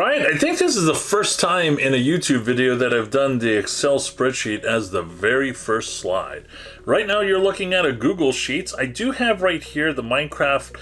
right, I think this is the first time in a YouTube video that I've done the Excel spreadsheet as the very first slide. Right now you're looking at a Google Sheets. I do have right here the Minecraft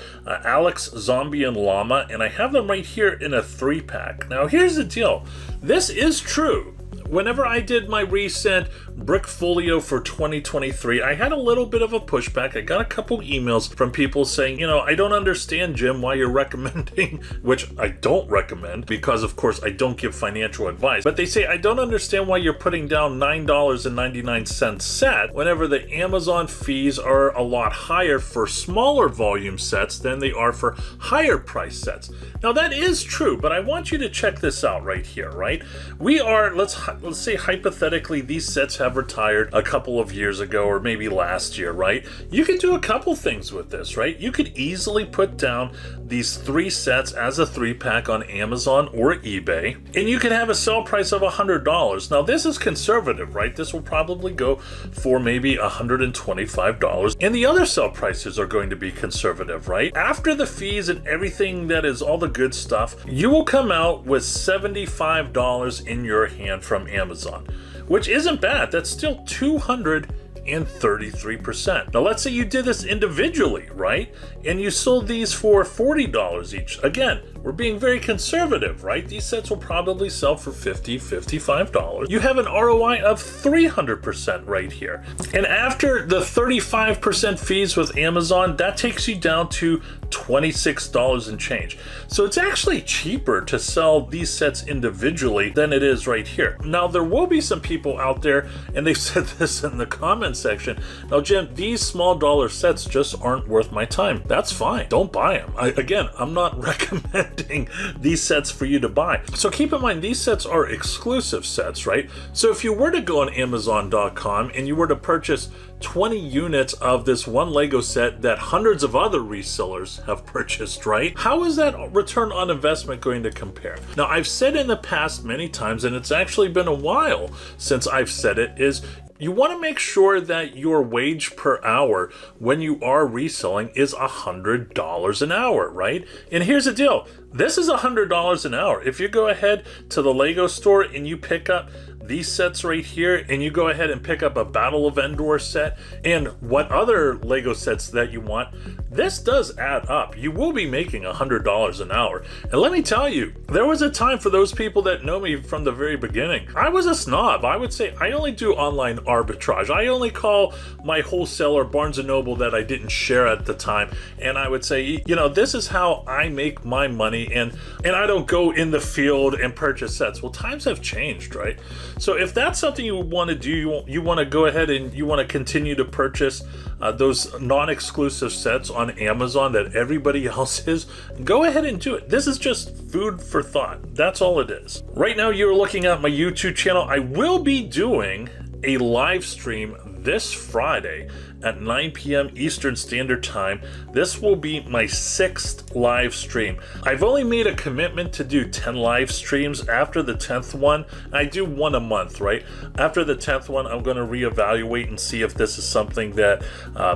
Alex, Zombie, and Llama, and I have them right here in a 3-pack. Now here's the deal. This is true. Whenever I did my recent Brickfolio for 2023, I had a little bit of a pushback. I got a couple emails from people saying, you know, I don't understand, Jim, why you're recommending, which I don't recommend because, of course, I don't give financial advice. But they say, I don't understand why you're putting down $9.99 set whenever the Amazon fees are a lot higher for smaller volume sets than they are for higher price sets. Now, that is true, but I want you to check this out right here, right? We are, let's say hypothetically these sets have retired a couple of years ago or maybe last year, right? You could do a couple things with this, right? You could easily put down these 3 sets as a 3-pack on Amazon or eBay, and you could have a sell price of $100. Now this is conservative, right? This will probably go for maybe $125, and the other sell prices are going to be conservative, right? After the fees and everything that is all the good stuff, you will come out with $75 in your hand from Amazon, which isn't bad. That's still 233%. Now let's say you did this individually, right? And you sold these for $40 each. Again, we're being very conservative, right? These sets will probably sell for $50, $55. You have an ROI of 300% right here. And after the 35% fees with Amazon, that takes you down to $26 and change. So it's actually cheaper to sell these sets individually than it is right here. Now there will be some people out there, and they've said this in the comment section, now Jim, these small dollar sets just aren't worth my time. That's fine, don't buy them. Again, I'm not recommending these sets for you to buy. So keep in mind, these sets are exclusive sets, right? So if you were to go on Amazon.com and you were to purchase 20 units of this one Lego set that hundreds of other resellers have purchased, right? How is that return on investment going to compare? Now, I've said in the past many times, and it's actually been a while since I've said it, is you want to make sure that your wage per hour when you are reselling is $100 an hour, right? And here's the deal. This is $100 an hour. If you go ahead to the Lego store and you pick up these sets right here, and you go ahead and pick up a Battle of Endor set and what other Lego sets that you want, this does add up. You will be making $100 an hour. And let me tell you, there was a time for those people that know me from the very beginning. I was a snob. I would say I only do online arbitrage. I only call my wholesaler Barnes & Noble that I didn't share at the time, and I would say, you know, this is how I make my money, and I don't go in the field and purchase sets. Well, times have changed, right? So if that's something you want to do, you want to go ahead and you want to continue to purchase those non-exclusive sets on Amazon that everybody else is, go ahead and do it. This is just food for thought. That's all it is. Right now you're looking at my YouTube channel. I will be doing a live stream this Friday at 9 p.m. Eastern Standard Time. This will be my 6th live stream. I've only made a commitment to do 10 live streams. After the 10th one, I do one a month, right? After the 10th one, I'm going to reevaluate and see if this is something that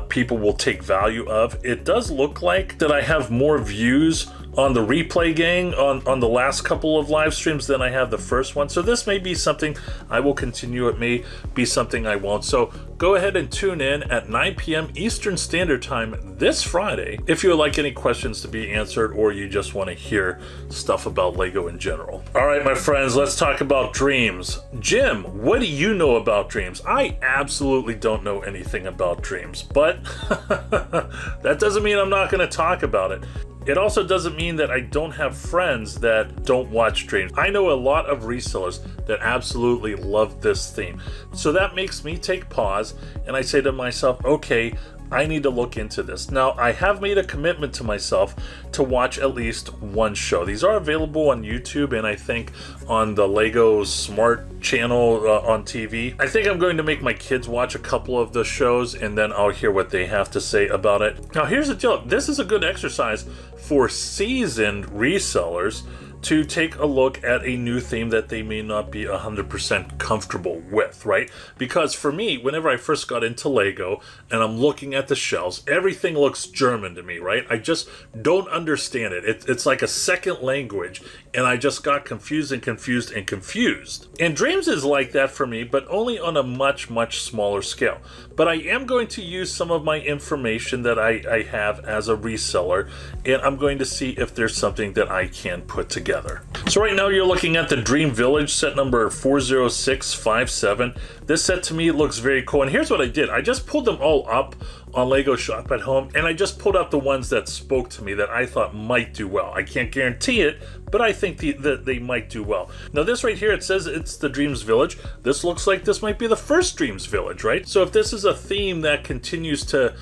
people will take value of. It does look like that I have more views on the replay gang on the last couple of live streams than I have the first one. So this may be something I will continue. It may be something I won't. So go ahead and tune in at 9 p.m. Eastern Standard Time this Friday if you would like any questions to be answered or you just want to hear stuff about Lego in general. All right, my friends, let's talk about Dreamzzz. Jim, what do you know about Dreamzzz? I absolutely don't know anything about Dreamzzz, but that doesn't mean I'm not going to talk about it. It also doesn't mean that I don't have friends that don't watch Dreamzzz. I know a lot of resellers that absolutely love this theme. So that makes me take pause and I say to myself, okay, I need to look into this. Now, I have made a commitment to myself to watch at least one show. These are available on YouTube and I think on the Lego Smart channel on TV. I think I'm going to make my kids watch a couple of the shows and then I'll hear what they have to say about it. Now, here's the deal. This is a good exercise for seasoned resellers to take a look at a new theme that they may not be 100% comfortable with, right? Because for me, whenever I first got into Lego and I'm looking at the shelves, everything looks German to me, right? I just don't understand it. It's like a second language. and I just got confused and confused and confused. And Dreamzzz is like that for me, but only on a much smaller scale. But I am going to use some of my information that I have as a reseller, and I'm going to see if there's something that I can put together. So right now you're looking at the Dream Village set number 40657. This set to me looks very cool, and here's what I did. I just pulled them all up on LEGO Shop at Home, and I just pulled out the ones that spoke to me that I thought might do well. I can't guarantee it, but I think that they might do well. Now this right here, it says it's the Dreamzzz Village. This looks like this might be the first Dreamzzz Village, right? So if this is a theme that continues to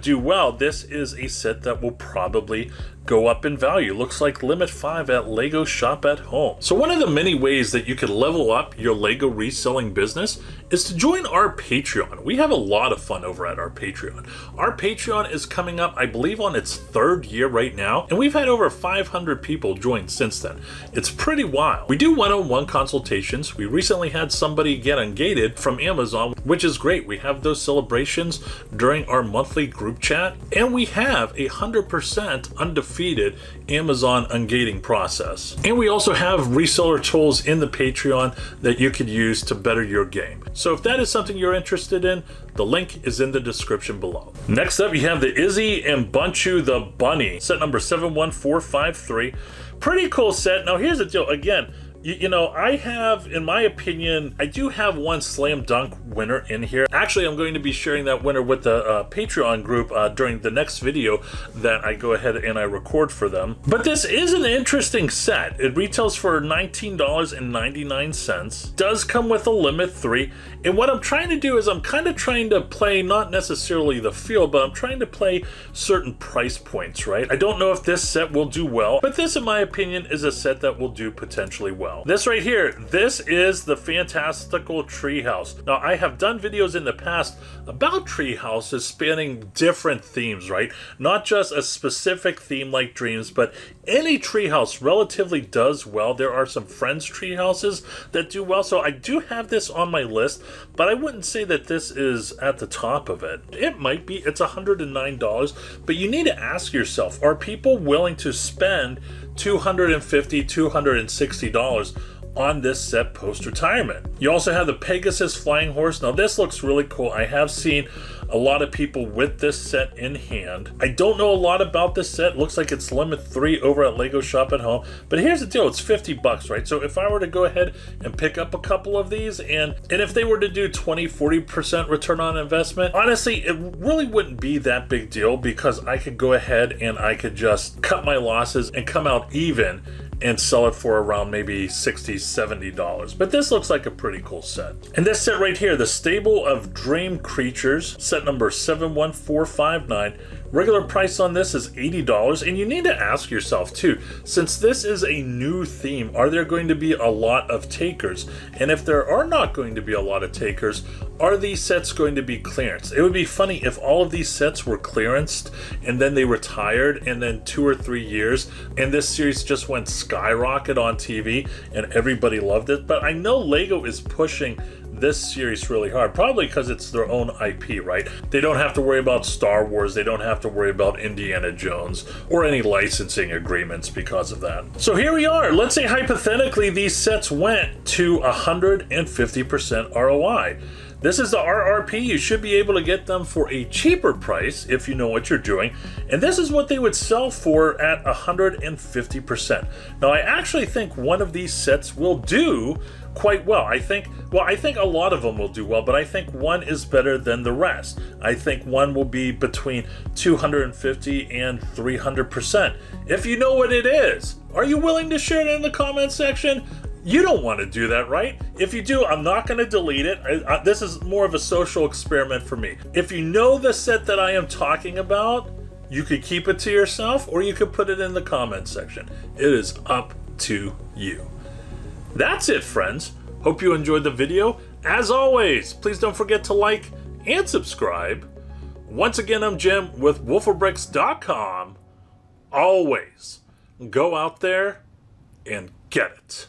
do well, this is a set that will probably go up in value. Looks like limit 5 at LEGO Shop at Home. So one of the many ways that you could level up your LEGO reselling business is to join our Patreon. We have a lot of fun over at our Patreon. Our Patreon is coming up, I believe, on its 3rd year right now, and we've had over 500 people join since then. It's pretty wild. We do one-on-one consultations. We recently had somebody get ungated from Amazon, which is great. We have those celebrations during our monthly group chat, and we have a 100% undefeated Amazon ungating process. And we also have reseller tools in the Patreon that you could use to better your game. So if that is something you're interested in, the link is in the description below. Next up, you have the Izzy and Bunchu the Bunny, set number 71453. Pretty cool set. Now here's the deal. Again, you know, I have, in my opinion, I do have one slam dunk winner in here. Actually, I'm going to be sharing that winner with the Patreon group during the next video that I go ahead and I record for them. But this is an interesting set. It retails for $19.99. Does come with a limit 3. And what I'm trying to do is I'm kind of trying to play not necessarily the field, but I'm trying to play certain price points, right? I don't know if this set will do well, but this, in my opinion, is a set that will do potentially well. This right here, this is the fantastical treehouse. Now, I have done videos in the past about treehouses spanning different themes, right? Not just a specific theme like Dreamzzz, but any treehouse relatively does well. There are some Friends treehouses that do well, so I do have this on my list, but I wouldn't say that this is at the top of it. It might be. It's $109, but you need to ask yourself, are people willing to spend $250, $260 on this set post-retirement? You also have the Pegasus Flying Horse. Now this looks really cool. I have seen a lot of people with this set in hand. I don't know a lot about this set. Looks like it's limit 3 over at LEGO Shop at Home. But here's the deal, it's 50 bucks, right? So if I were to go ahead and pick up a couple of these, and if they were to do 20-40% return on investment, honestly, it really wouldn't be that big deal, because I could go ahead and I could just cut my losses and come out even and sell it for around maybe $60, $70. But this looks like a pretty cool set. And this set right here, the Stable of Dream Creatures, set number 71459. Regular price on this is $80, and you need to ask yourself too, since this is a new theme, are there going to be a lot of takers? And if there are not going to be a lot of takers, are these sets going to be clearance? It would be funny if all of these sets were clearanced and then they retired, and then 2 or 3 years and this series just went skyrocket on TV and everybody loved it. But I know LEGO is pushing this series really hard, probably because it's their own IP, right? They don't have to worry about Star Wars, they don't have to worry about Indiana Jones or any licensing agreements because of that. So here we are. Let's say hypothetically these sets went to 150% ROI. This is the RRP. You should be able to get them for a cheaper price if you know what you're doing. And this is what they would sell for at 150%. Now, I actually think one of these sets will do quite well. I think a lot of them will do well, but I think one is better than the rest. I think one will be between 250 and 300%. If you know what it is, are you willing to share it in the comment section? You don't want to do that, right? If you do, I'm not going to delete it. This is more of a social experiment for me. If you know the set that I am talking about, you could keep it to yourself, or you could put it in the comment section. It is up to you. That's it, friends. Hope you enjoyed the video. As always, please don't forget to like and subscribe. Once again, I'm Jim with wolferbricks.com. Always go out there and get it.